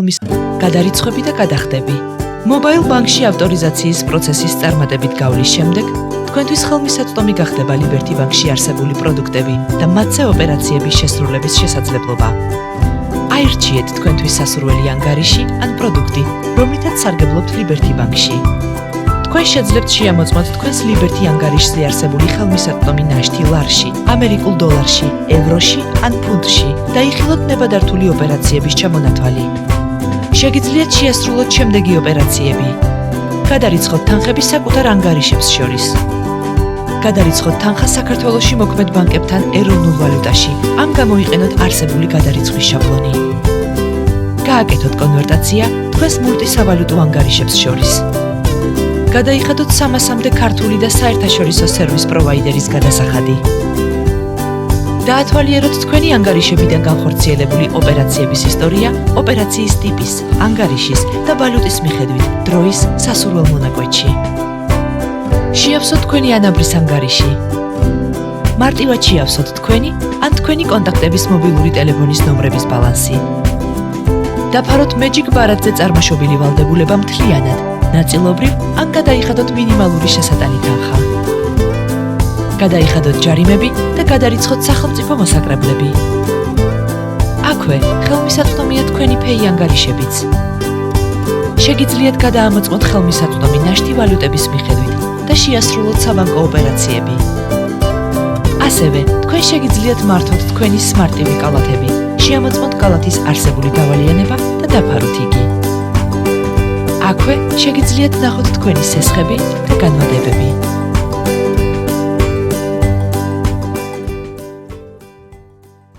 გადარიცხვები და გადახდები. მობაილ ბანკში ავტორიზაციის პროცესის წარმატებით გავლის შემდეგ, თქვენთვის ხელმისაწვდომი გახდება Liberty ბანკში არსებული პროდუქტები და მათზე ოპერაციების შესრულების შესაძლებლობა. აირჩიეთ თქვენთვის სასურველი ანგარიში ან პროდუქტი, რომლითაც სარგებლობთ Liberty ბანკში. თქვენ შეძლებთ შეამოწმოთ თქვენს Liberty ანგარიშზე არსებული ხელმისაწვდომი ნაშთი ლარში, ამერიკულ დოლარში, ევროში ან ფუნტში და იხილოთ ნებადართული ოპერაციების ჩამონათვალი. შეგიძლიათ შეასრულოთ შემდეგი ოპერაციები. გადარიცხოთ თანხები საკუთარ ანგარიშებს შორის. გადარიცხოთ თანხა საქართველოში მოქმედ ბანკებთან ეროვნულ ვალუტაში, ან გამოიყენოთ არსებული გადარიცხვის შაბლონი. გააკეთოთ კონვერტაცია თქვენს მულტისავალუტო ანგარიშებს შორის. გადაიხადოთ 300-მდე ქართული და საერთაშორისო სერვის პროვაიდერის გადასახადი. დაათვალიეროთ თქვენი ანგარიშებიდან განხორციელებული ოპერაციების ისტორია ოპერაციის ტიპის, ანგარიშის და ვალუტის მიხედვით დროის სასურველ მონაკვეთში. შეავსოთ თქვენი ანაბრის ანგარიში. მარტივად შეავსოთ თქვენი ან თქვენი კონტაქტების მობილური ტელეფონის ნომრების ბალანსი. დაფაროთ Magic ბარათზე წარმოშობილი ვალდებულება მთლიანად, ნაწილობრივ ან გადაიხადოთ მინიმალური შესატანი თანხა. გადაიხადოთ ჯარიმები და გადარიცხოთ სახელმწიფო მოსაკრებლები. აქვე ხელმისაწვდომია თქვენი Pay ანგარიშებიც. შეგიძლიათ გადაამოწმოთ ხელმისაწვდომი ნაშთი ვალუტების მიხედვით და შეასრულოთ საბანკო ოპერაციები. ასევე, თქვენ შეგიძლიათ მართოთ თქვენი Smart TV კალათები, შეამოწმოთ კალათის არსებული დავალიანება და დაფაროთ იგი. აქვე შეგიძლიათ ნახოთ თქვენი სესხები და განმადებები.